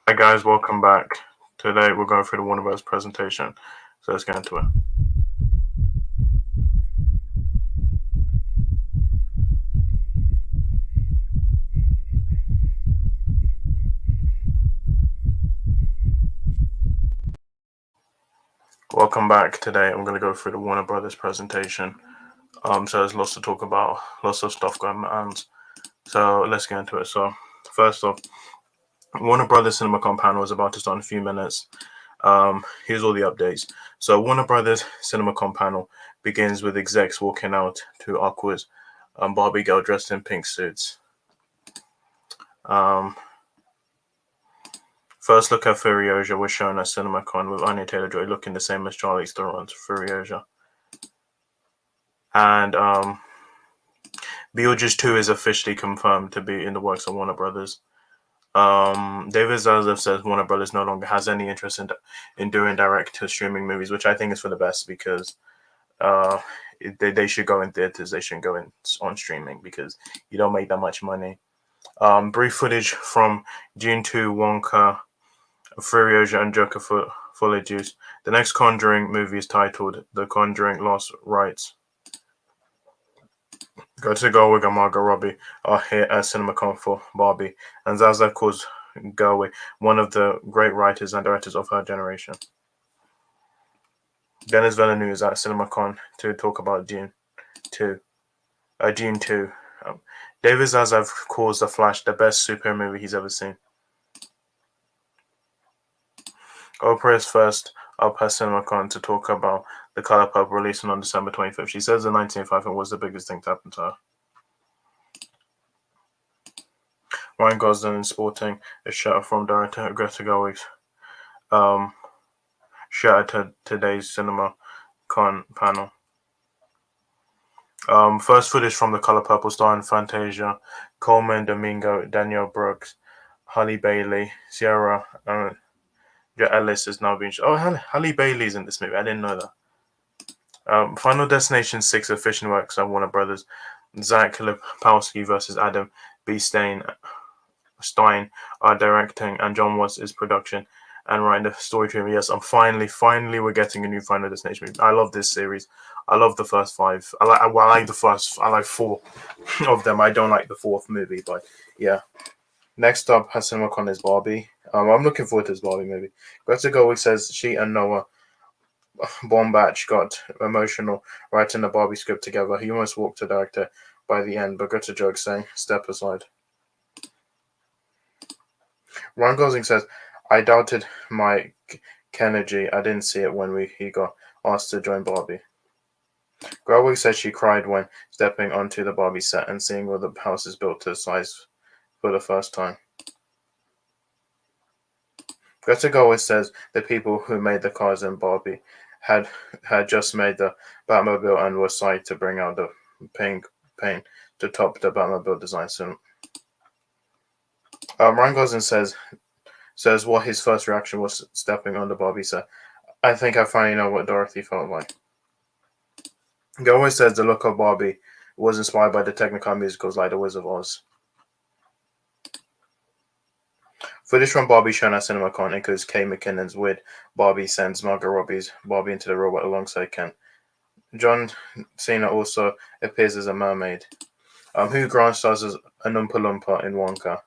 Hi guys, welcome back. Today we're going through the Warner Bros. Presentation. So let's get into it. Welcome back. Today I'm going to go through the Warner Brothers presentation. So there's lots to talk about, lots of stuff going on. So let's get into it. So first off, Warner Brothers CinemaCon panel is about to start in a few minutes. Here's all the updates. So Warner Brothers CinemaCon panel begins with execs walking out to Aqua's Barbie girl dressed in pink suits. First look at Furiosa was shown at CinemaCon with Anya Taylor-Joy looking the same as Charlize Theron's Furiosa. And Beetlejuice 2 is officially confirmed to be in the works of Warner Brothers. David Zaslav says Warner Brothers no longer has any interest in doing direct-to-streaming movies, which I think is for the best because they should go in theaters. They shouldn't go on streaming because you don't make that much money. Brief footage from June 2 Wonka, Furiosa and Joker Fully Juice. The next Conjuring movie is titled The Conjuring Lost Rights. Greta Gerwig and Margot Robbie are here at CinemaCon for Barbie, and Zaslav calls Gerwig one of the great writers and directors of her generation. Denis Villeneuve is at CinemaCon to talk about Dune 2. David Zaslav calls The Flash the best superhero movie he's ever seen. Oprah is first up at CinemaCon to talk about The Color Purple releasing on December 25th. She says the 1985 was the biggest thing to happen to her. Ryan Gosling is sporting a shirt from director Greta Gerwig's shirt at today's CinemaCon panel. First footage from The Color Purple starring Fantasia, Coleman Domingo, Danielle Brooks, Halle Bailey, Sierra Ellis is now being shown. Oh, Halle Bailey's in this movie. I didn't know that. Final Destination 6 officially works at Warner Brothers. Zach Lipowski versus Adam B. Stein are directing, and John Watts is production and writing the story treatment. Yes, I'm finally we're getting a new Final Destination movie. I love this series. I love the first 5. I like 4 of them. I don't like the 4th movie, but yeah. Next up at CinemaCon is Barbie. I'm looking forward to this Barbie movie. Greta Gerwig says she and Noah Baumbach got emotional writing the Barbie script together. He almost walked the director by the end, but Greta jokes saying, "Step aside." Ryan Gosling says, "I doubted Mike Kennedy. I didn't see it when he got asked to join Barbie." Gerwig says she cried when stepping onto the Barbie set and seeing all the houses built to size for the first time. Greta Gerwig says the people who made the cars in Barbie had just made the Batmobile and were psyched to bring out the paint to top the Batmobile design soon. Ryan Gosling says what his first reaction was stepping on the Barbie set. "I think I finally know what Dorothy felt like." Gerwig says the look of Barbie was inspired by the Technicolor musicals like The Wizard of Oz. Footage from Barbie shown at CinemaCon includes Kate McKinnon's weird Barbie sends Margot Robbie's Barbie into the robot alongside Ken. John Cena also appears as a mermaid. Hugh Grant stars as an Oompa Loompa in Wonka.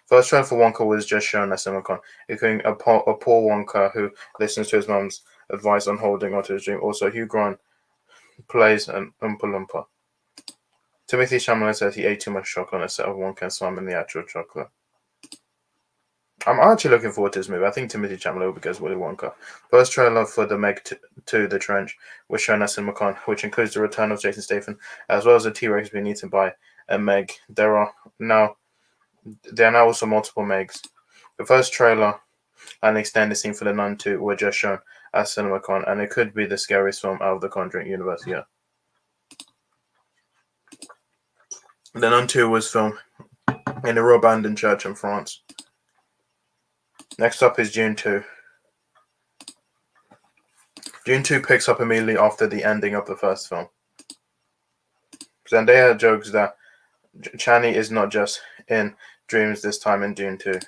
First trailer for Wonka was just shown at CinemaCon, including a poor Wonka who listens to his mum's advice on holding onto his dream. Also, Hugh Grant plays an Oompa Loompa. Timothy Chalamet says he ate too much chocolate on a set of Wonka and swam in the actual chocolate. I'm actually looking forward to this movie. I think Timothy Chalamet will be good as Willy Wonka. First trailer for The Meg 2, The Trench, was shown at CinemaCon, which includes the return of Jason Statham, as well as a T-Rex being eaten by a Meg. There are now also multiple Megs. The first trailer and extended scene for The Nun 2 were just shown at CinemaCon, and it could be the scariest film out of the Conjuring universe yet. The Nun 2 was filmed in a abandoned church in France. Next up is Dune 2. Dune 2 picks up immediately after the ending of the first film. Zendaya jokes that Chani is not just in dreams this time in Dune 2.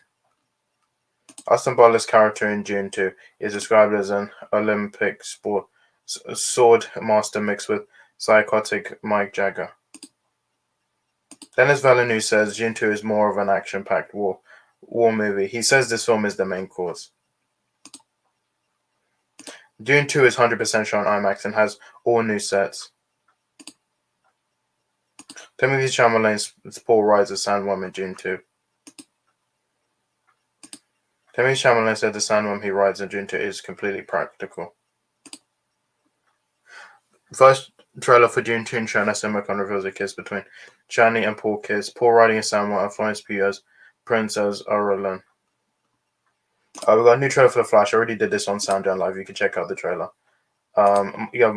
Austin Butler's character in Dune 2 is described as an Olympic sword master mixed with psychotic Mike Jagger. Denis Villeneuve says Dune 2 is more of an action-packed war movie. He says this film is the main cause. Dune 2 is 100% shot on IMAX and has all new sets. Timothée Chalamet's Paul rides as Sandworm in Dune 2. Timothée Chalamet said the Sandworm he rides in Dune 2 is completely practical. First trailer for Dune 2 shown at CinemaCon reveals a kiss between Chani and Paul Kiss. Paul riding a Sandworm and Florence Pugh as Princess Aurelien. We got a new trailer for The Flash. I already did this on Soundjourney Live. You can check out the trailer. You have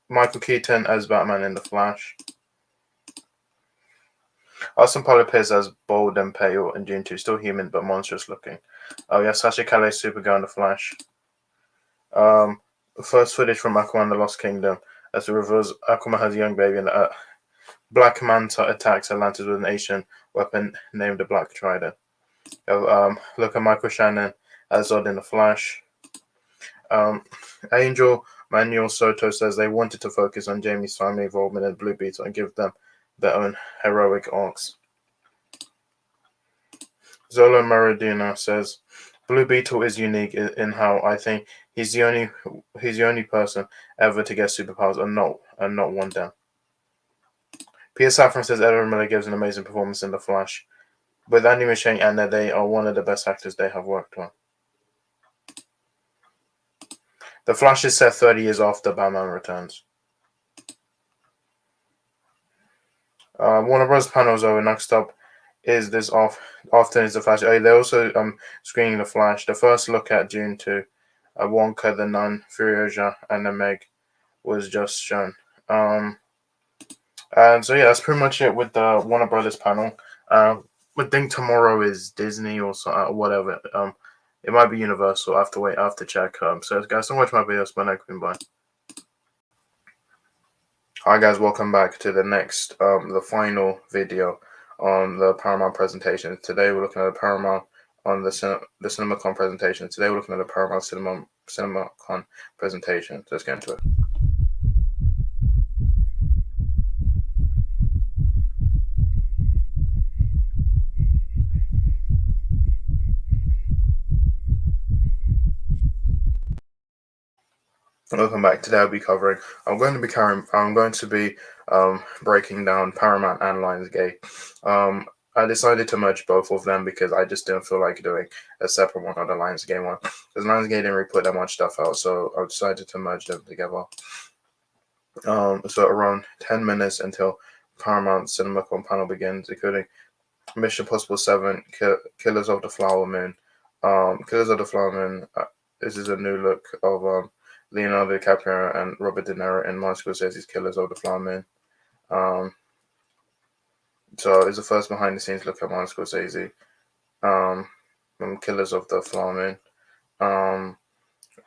Michael Keaton as Batman in The Flash. Austin Butler appears as bold and pale in Dune 2, still human but monstrous looking. We have Sasha Calais Supergirl in The Flash. First footage from Aquaman: The Lost Kingdom as it reveals Aquaman has a young baby and Black Manta attacks Atlantis with an ancient weapon named the Black Trident. Look at Michael Shannon as Zod in The Flash. Angel Manuel Soto says they wanted to focus on Jamie's family involvement in Blue Beetle and give them their own heroic arcs. Zolo Maradona says Blue Beetle is unique in how I think he's the only person ever to get superpowers and not one down. Peter Safran says Edward Miller gives an amazing performance in The Flash. With Andy Muschietti and they are one of the best actors they have worked on. The Flash is set 30 years after Batman Returns. Warner Bros. Panels over. Next up is this often is The Flash. They're also screening The Flash. The first look at Dune 2, Wonka, The Nun, Furiosa, and The Meg was just shown. And so yeah, that's pretty much it with the Warner Brothers panel. I think tomorrow is Disney or whatever. It might be Universal. I have to check. So guys, don't watch my videos. Bye. Hi guys, welcome back to the next, the final video on the Paramount presentation. Today we're looking at the Paramount on the CinemaCon presentation. Today we're looking at the Paramount CinemaCon presentation. So let's get into it. Welcome back. Today I'll be covering. I'm going to be breaking down Paramount and Lionsgate. I decided to merge both of them because I just didn't feel like doing a separate one on the Lionsgate one. Because Lionsgate didn't really put that much stuff out, so I decided to merge them together. So around 10 minutes until Paramount CinemaCon panel begins, including Mission Impossible 7, Killers of the Flower Moon. Killers of the Flower Moon. This is a new look of Leonardo DiCaprio and Robert De Niro in Martin Scorsese's Killers of the Flower Moon. So it's the first behind-the-scenes look at Martin Scorsese from Killers of the Flower Moon.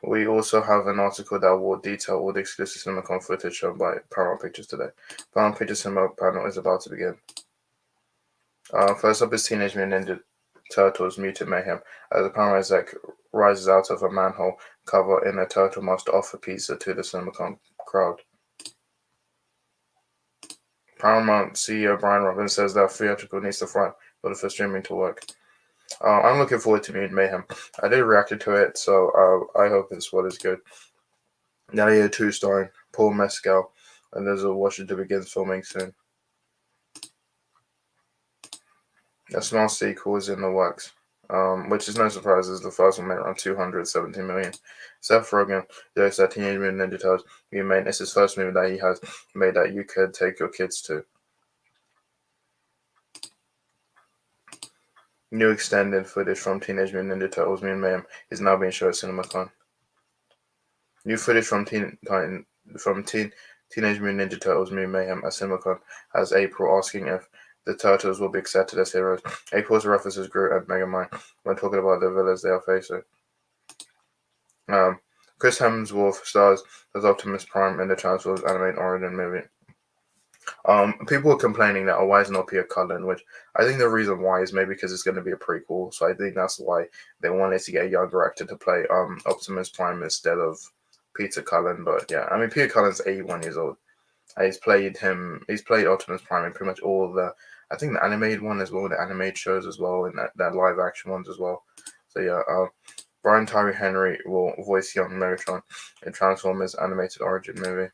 We also have an article that will detail all the exclusive CinemaCon footage shown by Paramount Pictures today. Paramount Pictures Cinema panel is about to begin. First up is Teenage Mutant Ninja Turtles Mutant Mayhem, as a Paramount exec rises out of a manhole cover in a turtle mask to offer pizza to the CinemaCon crowd. Paramount CEO Brian Robbins says that theatrical needs to thrive for streaming to work. I'm looking forward to Mutant Mayhem. I did react to it, so I hope this one is good. Now year 2 starring Paul Mescal, and there's a Washington Begins filming soon. A small sequel is in the works, which is no surprise as the first one made around $217 million. Seth Rogen jokes that Teenage Mutant Ninja Turtles remade. It's his first movie that he has made that you could take your kids to. New extended footage from Teenage Mutant Ninja Turtles Mutant Mayhem is now being shown at CinemaCon. New footage from Teenage Mutant Ninja Turtles Mutant Mayhem at CinemaCon has April asking if the Turtles will be accepted as heroes. April's references Groot and Megamind when talking about the villains they are facing. Chris Hemsworth stars as Optimus Prime in the Transformers animated origin movie. People are complaining that, oh, why is not Peter Cullen? Which I think the reason why is maybe because it's going to be a prequel, so I think that's why they wanted to get a younger actor to play Optimus Prime instead of Peter Cullen. But yeah, I mean Peter Cullen's 81 years old. He's played him. He's played Optimus Prime in pretty much all the. I think the animated one as well, the animated shows as well, and that live action ones as well. So yeah, Brian Tyree Henry will voice young Megatron in Transformers animated origin movie.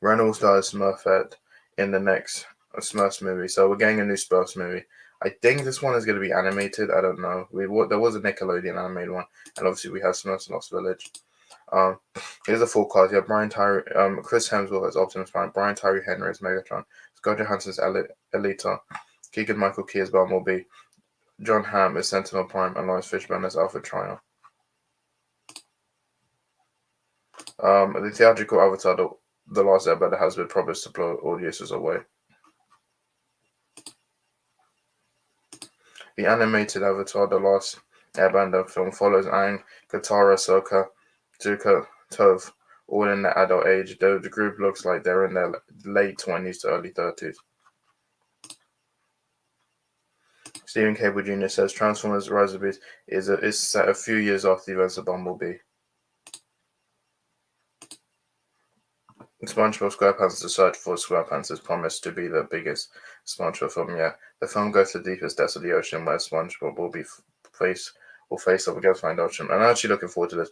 Reynolds stars Smurfette in the next Smurfs movie, so we're getting a new Smurfs movie. I think this one is going to be animated. I don't know. There was a Nickelodeon animated one, and obviously we have Smurfs Lost Village. Here's a full cast. Yeah, Chris Hemsworth as Optimus Prime, Brian Tyree Henry as Megatron, Scarlett Johansson as Alita, Keegan Michael Key as Bumblebee, John Hamm as Sentinel Prime, and Lawrence Fishburne as Alpha Trial. The theatrical Avatar, The Last Airbender, has been promised to blow audiences away. The animated Avatar: The Last Airbender film follows Aang, Katara, Sokka, Zuko, Toph, all in their adult age, though the group looks like they're in their late 20s to early 30s. Stephen Cable Jr. says Transformers: Rise of the Beast is set a few years after the events of Bumblebee. SpongeBob SquarePants: The Search for SquarePants is promised to be the biggest SpongeBob film yet. The film goes to the deepest depths of the ocean, where SpongeBob will face up against Find Ocean. And I'm actually looking forward to this.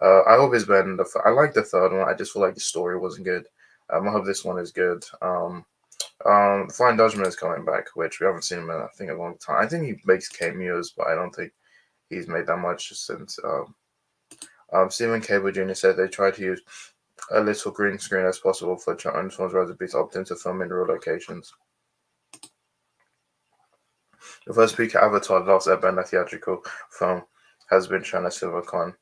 I hope it's better than I like the third one. I just feel like the story wasn't good. I hope this one is good. Fine Dutchman is coming back, which we haven't seen him in I think a long time. I think he makes cameos, but I don't think he's made that much since. Stephen Cable Jr. said they tried to use a little green screen as possible for Transformers: Rise of the Beast opt to film in real locations. The first peak Avatar: The Last Airbender theatrical film has been shown at CinemaCon.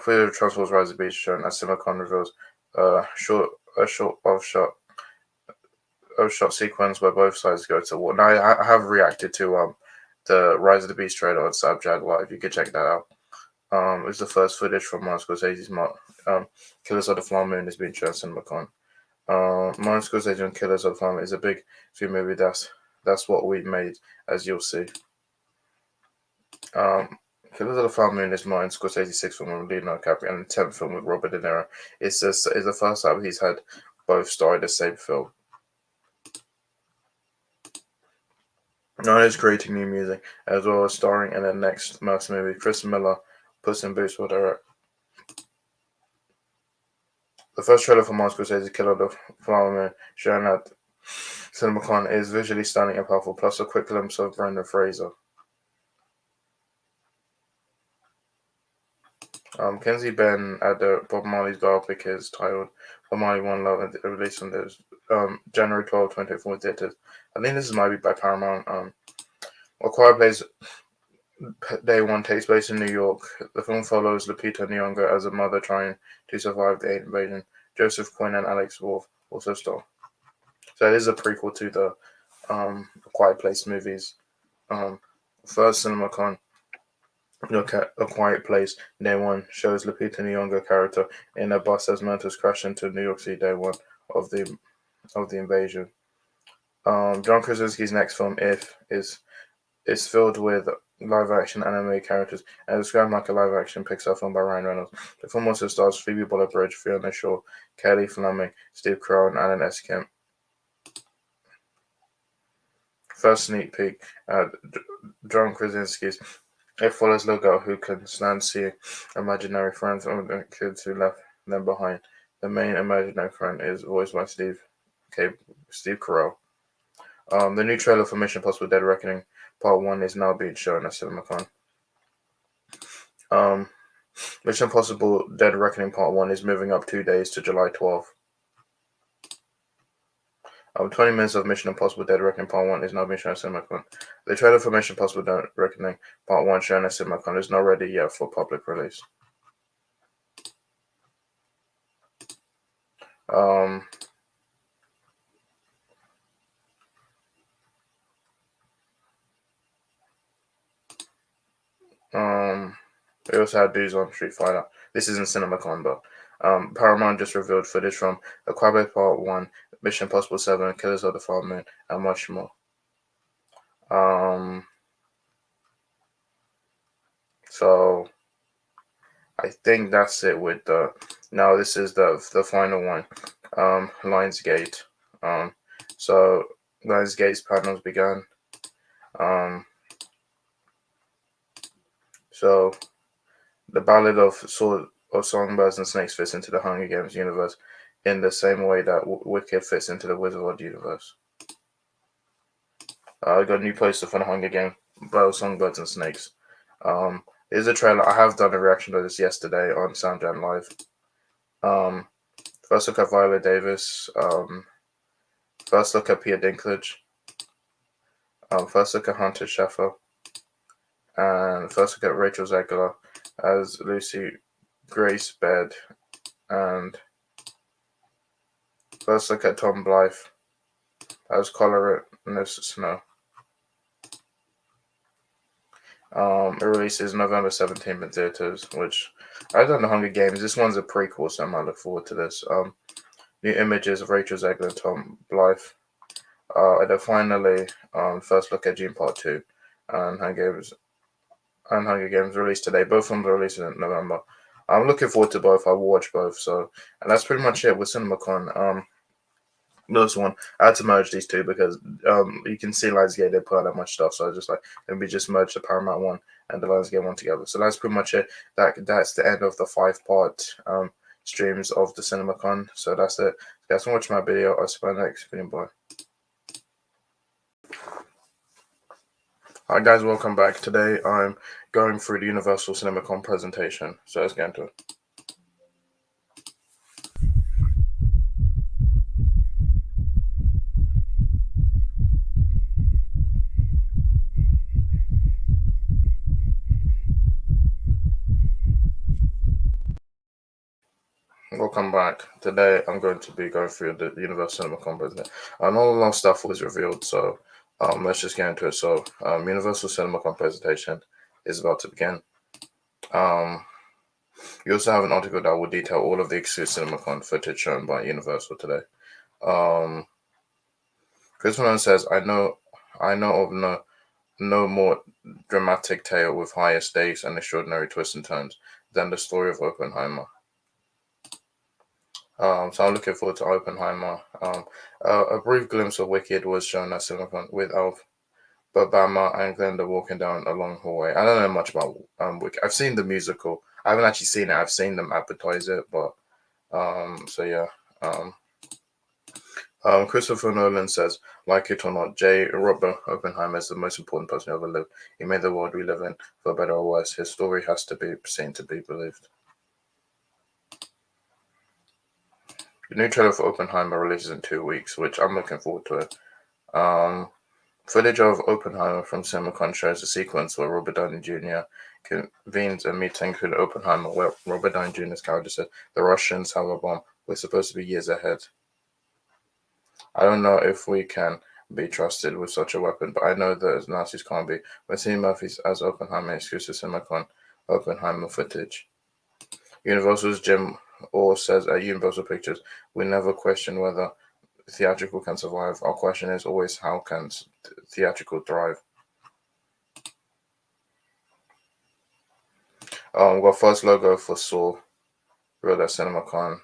Footage of Transformers: Rise of the Beast shown at CinemaCon reveals a short shot sequence where both sides go to war. Now I have reacted to the Rise of the Beast trailer on Snapchat Live. You can check that out. It's the first footage from Martin Scorsese's Killers of the Flower Moon is being shown at CinemaCon. Martin Scorsese and Killers of the Flower Moon is a big film movie. That's what we made, as you'll see. Killers of the Flower Moon is Martin Scorsese's sixth film with Leonardo DiCaprio and the 10th film with Robert De Niro. It's the first time he's had both star in the same film. Now he's creating new music, as well as starring in the next Smurfs movie. Chris Miller, Puss in Boots will direct. The first trailer for Martin Scorsese's Killer of the Flower Moon, shown at CinemaCon, is visually stunning and powerful, plus a quick glimpse of Brendan Fraser. Kenzie Ben at the Bob Marley's biopic is titled Bob Marley One Love and released on this January 12, 2024 theaters. I think this might be by Paramount. A Quiet Place Day One takes place in New York. The film follows Lupita Nyong'o as a mother trying to survive the invasion. Joseph Quinn and Alex Wolff also star. So it is a prequel to the Quiet Place movies. First CinemaCon look at A Quiet Place Day One shows Lupita Nyong'o character in a bus as Mantis crash into New York City Day One of the invasion. John Krasinski's next film, If, is filled with live-action anime characters and described like a live-action Pixar film by Ryan Reynolds. The film also stars Phoebe Waller-Bridge, Fiona Shaw, Kelly Fleming, Steve Carell, and Alan S. Kemp. First sneak peek at John Krasinski's It follows Logo, who can stand seeing imaginary friends of the kids who left them behind. The main imaginary friend is voiced by Steve Carell. The new trailer for Mission Impossible: Dead Reckoning Part 1 is now being shown at CinemaCon. Mission Impossible: Dead Reckoning Part 1 is moving up 2 days to July 12th. 20 minutes of Mission Impossible: Dead Reckoning Part 1 is now being shown at CinemaCon. The trailer for Mission Impossible: Dead Reckoning Part 1 shown at CinemaCon is not ready yet for public release. We also had news on Street Fighter. This isn't CinemaCon, but Paramount just revealed footage from A Quiet Place Part 1 Mission Impossible 7, Killers of the Flower Moon, and much more. So I think that's it with the. Now this is the final one. Lionsgate. So Lionsgate's panels began. So the Ballad of Songbirds and Snakes fits into the Hunger Games universe in the same way that Wicked fits into the Wizard World universe. I got a new poster for the Hunger Game, Battle of Songbirds and Snakes. Here's a trailer. I have done a reaction to this yesterday on Soundjam Live. First look at Viola Davis. First look at Peter Dinklage. First look at Hunter Schafer. And first look at Rachel Zegler as Lucy Grace Bed. And first look at Tom Blythe as Colorless Snow. It releases November 17th in theaters, which I've done the Hunger Games. This one's a prequel, so I might look forward to this. New images of Rachel Zegler and Tom Blythe. And then finally, first look at Dune Part 2 and Hunger Games released today. Both of them are releasing in November. I'm looking forward to both. I will watch both. So, and that's pretty much it with CinemaCon. This one, I had to merge these two because you can see Lionsgate, they put out that much stuff. So I just like, let me just merge the Paramount one and the Lionsgate one together. So that's pretty much it. That's the end of the 5-part streams of the CinemaCon. So that's it. Guys, for watching my video. I'll see you next video. Bye. Hi guys, welcome back. Today I'm going through the Universal CinemaCon presentation. So let's get into it. Welcome back. Today I'm going to be going through the Universal CinemaCon presentation. Not a lot of stuff was revealed, so let's just get into it. So Universal CinemaCon presentation is about to begin. You also have an article that will detail all of the exclusive CinemaCon footage shown by Universal today. Chris Nolan says, I know of no more dramatic tale with higher stakes and extraordinary twists and turns than the story of Oppenheimer. So I'm looking forward to Oppenheimer. A brief glimpse of Wicked was shown at CinemaCon with Alabama and Glenda walking down a long hallway. I don't know much about Wicked. I've seen the musical. I haven't actually seen it. I've seen them advertise it, but so yeah. Christopher Nolan says, like it or not, J. Robert Oppenheimer is the most important person who ever lived. He made the world we live in, for better or worse. His story has to be seen to be believed. The new trailer for Oppenheimer releases in 2 weeks, which I'm looking forward to it. Footage of Oppenheimer from CinemaCon shows a sequence where Robert Downey Jr. convenes a meeting with Oppenheimer, where Robert Downey Jr.'s character said, the Russians have a bomb. We're supposed to be years ahead. I don't know if we can be trusted with such a weapon, but I know that Nazis can't be. We're seeing Murphy's as Oppenheimer exclusive CinemaCon Oppenheimer footage. Universal's Jim Orr says at Universal Pictures, we never question whether theatrical can survive. Our question is always how can theatrical thrive. We got first logo for Saw, real at CinemaCon.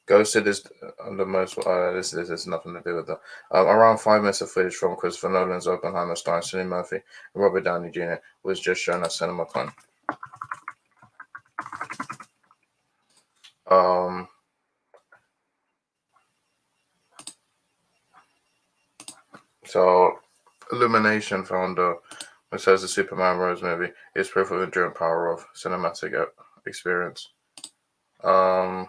Ghosted is the most. This has nothing to do with that. Around 5 minutes of footage from Christopher Nolan's Oppenheimer starring Cillian Murphy and Robert Downey Jr. was just shown at CinemaCon. So, Illumination founder, which says the Superman Rose movie is proof of the enduring power of cinematic experience. So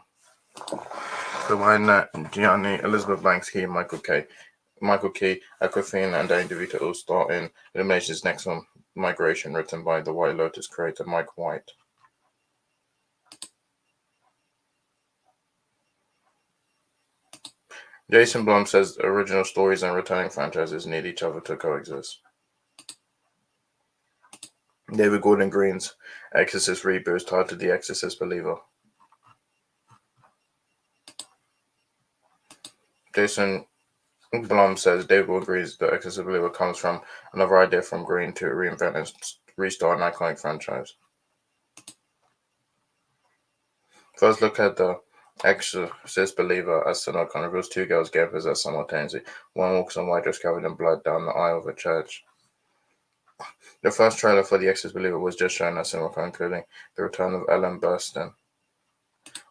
behind that, Gianni, Elizabeth Banks, Michael Key, Awkwafina, and Danny DeVito all star in Illumination's next film, Migration, written by the White Lotus creator Mike White. Jason Blum says original stories and returning franchises need each other to coexist. David Gordon Green's Exorcist reboot is tied to The Exorcist Believer. Jason Blum says David agrees that Exorcist Believer comes from another idea from Green to reinvent and restart an iconic franchise. First look at the Exorcist Believer as CinemaCon reveals two girls get possessed simultaneously. One walks on white dress covered in blood down the aisle of a church. The first trailer for The Exorcist Believer was just shown at CinemaCon, including the return of Ellen Burstyn.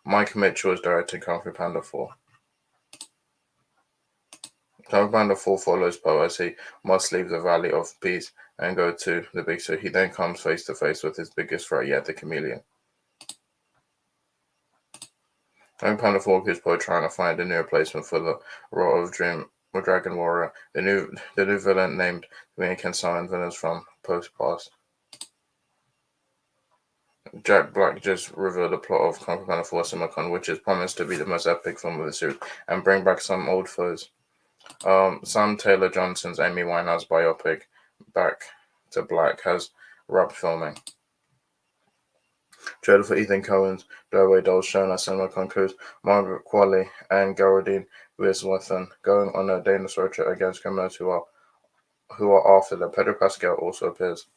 Mike Mitchell is directing Kung Fu Panda 4. Kung Fu Panda 4 follows Poe as he must leave the Valley of Peace and go to the Big City. He then comes face to face with his biggest threat yet, the Chameleon. Kung Fu Panda 4 gives Poe trying to find a new replacement for the role of Dragon Warrior, the new villain named Chameleon can summon villains from Poe's past. Jack Black just revealed the plot of Kung Fu Panda 4 CinemaCon, which is promised to be the most epic film of the series and bring back some old foes. Sam Taylor Johnson's Amy Winehouse biopic, Back to Black, has wrapped filming. Trailer for Ethan Coen's Blair Witch Dolls shown at CinemaCon includes Margaret Qualley and Geraldine Wisworthen going on a dangerous road trip against criminals who are after them. Pedro Pascal also appears.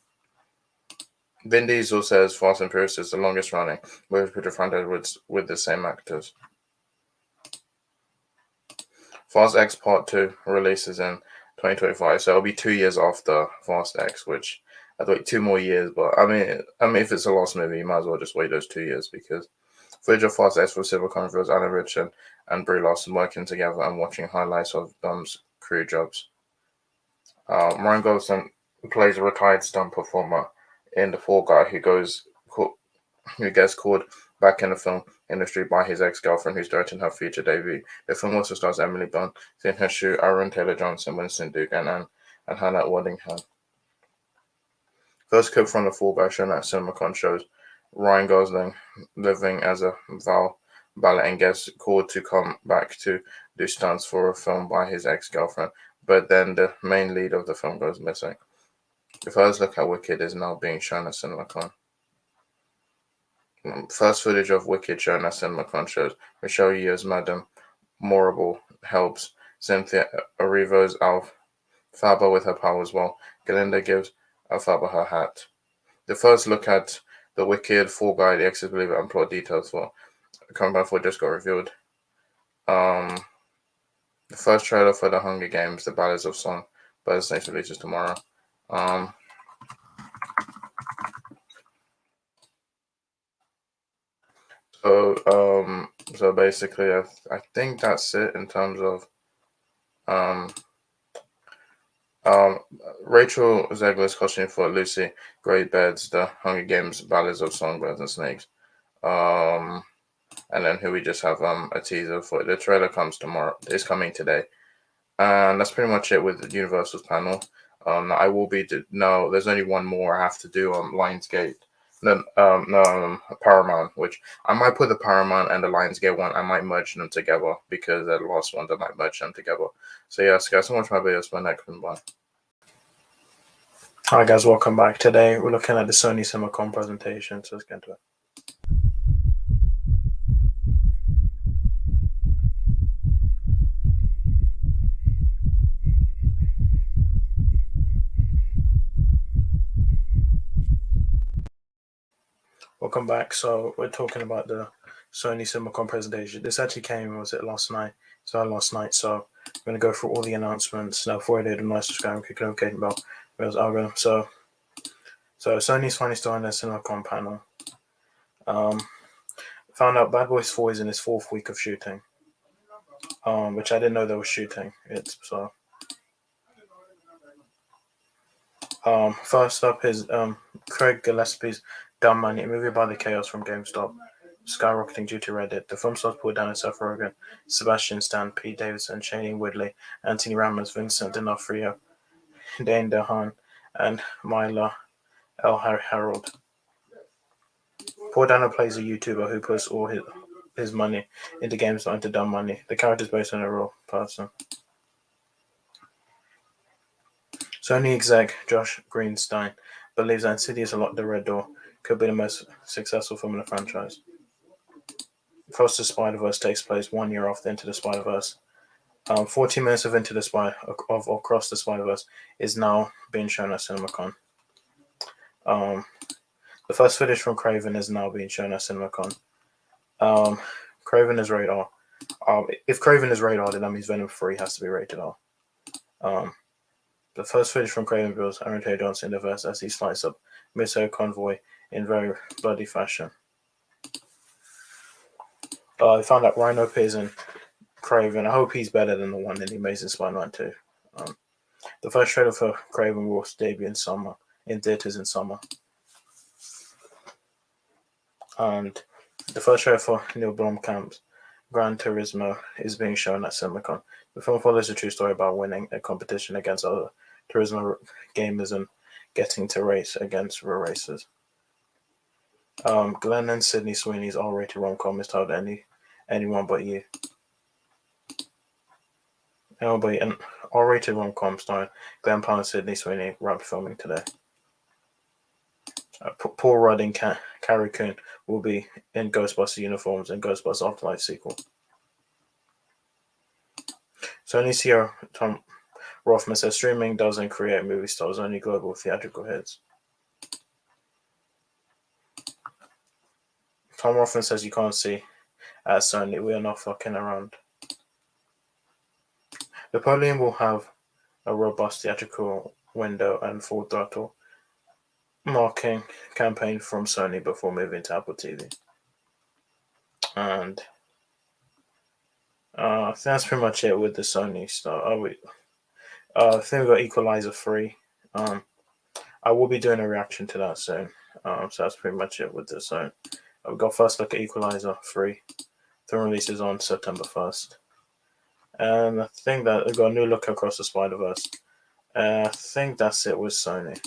Vin Diesel says Fast and Furious is the longest running movie picture franchise with the same actors. Fast X Part 2 releases in 2025, so it'll be 2 years after Fast X, which I'd wait 2 more years, but I mean, if it's a lost movie, you might as well just wait those 2 years, because footage of Fast X for CinemaCon reveals Alan Ritchson and Brie Larson working together and watching highlights of Dom's crew jobs. Ryan Gosling plays a retired stunt performer in The Fall Guy who gets called back in the film industry by his ex-girlfriend who's directing her future debut. The film also stars Emily Blunt, Cynthia Shu, Aaron Taylor-Johnson, Winston Duke, and Hannah Waddingham. First clip from The Fall Guy shown at CinemaCon shows Ryan Gosling living as a ballet and gets called to come back to do stunts for a film by his ex-girlfriend, but then the main lead of the film goes missing. The first look at Wicked is now being shown at CinemaCon. First footage of Wicked shown at CinemaCon shows Michelle Yeoh's Madame Morrible helps Cynthia Erivo's Alphaba with her powers, while Galinda gives Alphaba her hat. The first look at the Wicked, Fall Guy, The Exorcist Believer, and plot details for Kung Fu Panda 4 just got revealed. The first trailer for The Hunger Games, The Ballads of Song by Snakes releases tomorrow. So basically, I think that's it in terms of Rachel Zegler's costume for Lucy Greybed's The Hunger Games, Ballads of Songbirds and Snakes. And then here we just have a teaser for it. The trailer comes tomorrow. It's coming today. And that's pretty much it with the Universal's panel. I will be no. There's only one more I have to do on Lionsgate. Paramount, which I might put the Paramount and the Lionsgate one. I might merge them together because they're the last ones. I might merge them together. So yes, guys, so much my videos. My next one. Bye. Hi guys, welcome back. Today we're looking at the Sony CinemaCon presentation. So let's get into it. Welcome back. So we're talking about the Sony CinemaCon presentation. This actually came, last night? Last night. So I'm going to go through all the announcements. Now, before I do, nice subscribe and click notification bell. So Sony's finally starting their CinemaCon panel. Found out Bad Boys 4 is in its 4th week of shooting. Which I didn't know they were shooting it. So first up is Craig Gillespie's Dumb Money, a movie about the chaos from GameStop skyrocketing due to Reddit. The film stars Paul Dano, Seth Rogen, Sebastian Stan, Pete Davidson, Shailene Woodley, Anthony Ramos, Vincent D'Onofrio, Dane DeHaan, and Myla L. Harold. Paul Dano plays a YouTuber who puts all his money into GameStop into Dumb Money. The character is based on a real person. Sony exec Josh Greenstein believes that Insidious Unlock the Red Door could be the most successful film in the franchise. Across the Spider-Verse takes place 1 year after Into the Spider-Verse, 40 minutes of Into the Spy of Across the Spider-Verse is now being shown at CinemaCon. The first footage from Craven is now being shown at CinemaCon. Craven is rated R. If Craven is rated R, then that means Venom 3 has to be rated R. The first footage from Craven reveals Aaron Taylor Johnson in the verse as he slices up missile convoy in very bloody fashion. I found out Rhino appears in Craven. I hope he's better than the one in The Amazing Spider-Man 2. The first trailer for Craven will debut in theaters in summer. And the first trailer for Neil Blomkamp's Gran Turismo is being shown at CinemaCon. The film follows a true story about winning a competition against other Turismo gamers and getting to race against real racers. Glenn and Sydney Sweeney's R-rated rom-com is titled Anyone But You. An R-rated rom-com starring Glenn Powell and Sydney Sweeney wrapped filming today. Paul Rudd and Carrie Coon will be in Ghostbusters uniforms in Ghostbusters Afterlife sequel. Sony CEO Tom Rothman says streaming doesn't create movie stars, only global theatrical hits. Tom Rothman says you can't see at Sony, we are not fucking around. Napoleon will have a robust theatrical window and full throttle marketing campaign from Sony before moving to Apple TV. And I think that's pretty much it with the Sony stuff. I think we got Equalizer 3. I will be doing a reaction to that soon. So that's pretty much it with the Sony. We got first look at Equalizer 3. The release is on September 1st. And I think that we got a new look Across the Spider-Verse. I think that's it with Sony.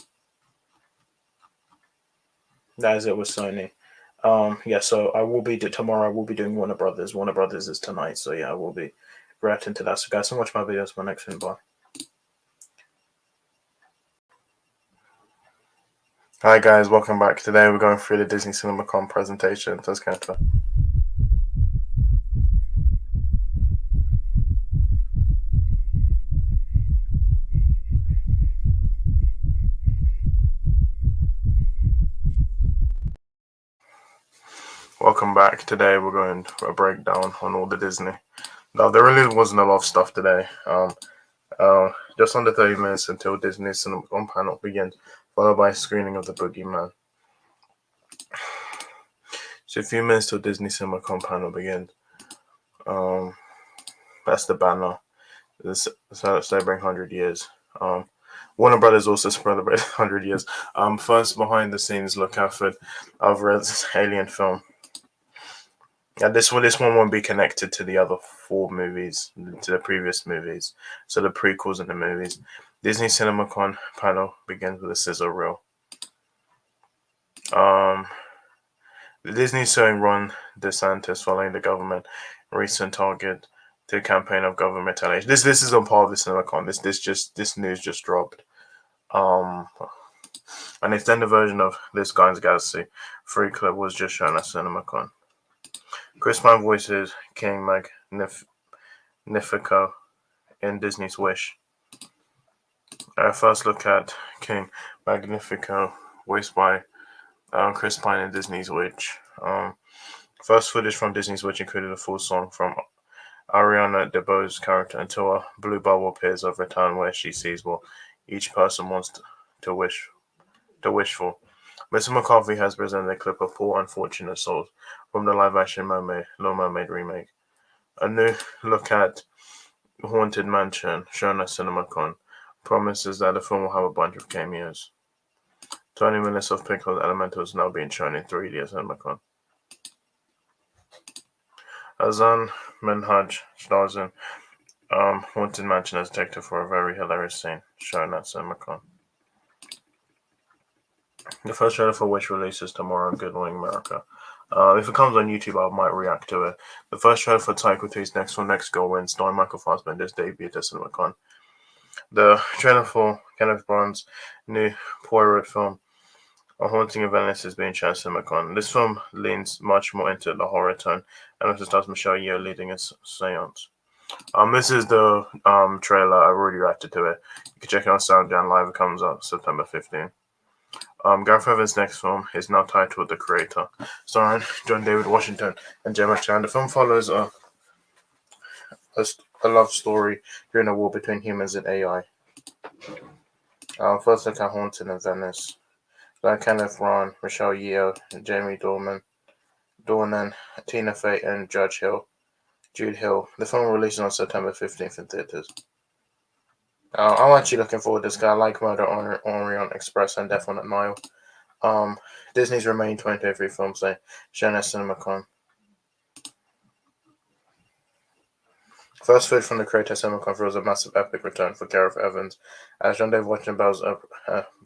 That is it with Sony. So I will be tomorrow. I will be doing Warner Brothers. Warner Brothers is tonight, so yeah, I will be reacting to that. So guys, watch my videos. My next one. Bye. Hi guys, welcome back. Today we're going through the Disney CinemaCon presentation. Let's go to. Welcome back. Today we're going to a breakdown on all the Disney. Now there really wasn't a lot of stuff today. Just under 30 minutes until Disney's CinemaCon panel begins, followed by a screening of The Boogeyman. So a few minutes till Disney CinemaCon panel begins. That's the banner. This celebrating 100 years. Warner Brothers also celebrated 100 years. First behind the scenes look at Alvarez's Alien film. And this one won't be connected to the other 4 movies, to the previous movies. So the prequels and the movies. Disney CinemaCon panel begins with a sizzle reel. The Disney showing Ron DeSantis following the government recent target to campaign of government retaliation. This is on part of the CinemaCon. This news just dropped. An extended version of this Guardians of the Galaxy 3 clip was just shown at CinemaCon. Chris Pine voices King Magnifico in Disney's Wish. First look at King Magnifico, voiced by Chris Pine in Disney's Wish. First footage from Disney's Wish included a full song from Ariana DeBose's character until a blue bubble appears over a town where she sees what each person wants to wish for. Mr. McCarthy has presented a clip of Poor Unfortunate Souls from the live-action Little Mermaid remake. A new look at Haunted Mansion, shown at CinemaCon, promises that the film will have a bunch of cameos. 20 minutes of Pixar's Elemental is now being shown in 3D at CinemaCon. Hasan Minhaj stars in Haunted Mansion as detective for a very hilarious scene, shown at CinemaCon. The first trailer for Wish releases tomorrow on Good Morning America. If it comes on YouTube, I might react to it. The first trailer for Taika Waititi's Next Girl Win, starring Michael Fassbender's debut at CinemaCon. The trailer for Kenneth Branagh's new Poirot film, A Haunting of Venice, is being shown at CinemaCon. This film leans much more into the horror tone and also stars Michelle Yeoh leading a seance. This is the trailer. I've already reacted to it. You can check it on SoundCloud Live. It comes out September 15th. Gareth Evans' next film is now titled The Creator, starring John David Washington and Gemma Chan. The film follows a love story during a war between humans and AI. First look at Haunted in Venice. Kenneth Ron, Michelle Yeoh, Jamie Dornan, Tina Fey, and Jude Hill. The film releases on September 15th in theaters. I'm actually looking forward to this guy. I like Murder on Orient Express and Death on the Nile. Disney's remaining 2023 film say shown at CinemaCon. First footage from the Creator CinemaCon reveals a massive epic return for Gareth Evans as John David Washington battles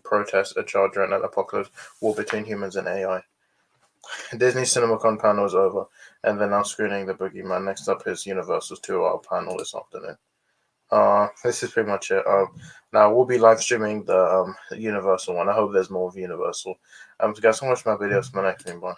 protest a charge during an apocalypse war between humans and AI. Disney's CinemaCon panel is over, and they're now screening The Boogeyman. Next up is Universal's 2-hour panel this afternoon. This is pretty much it. Now we'll be live streaming the Universal one. I hope there's more of Universal. So guys, so much my videos. My next thing, bye.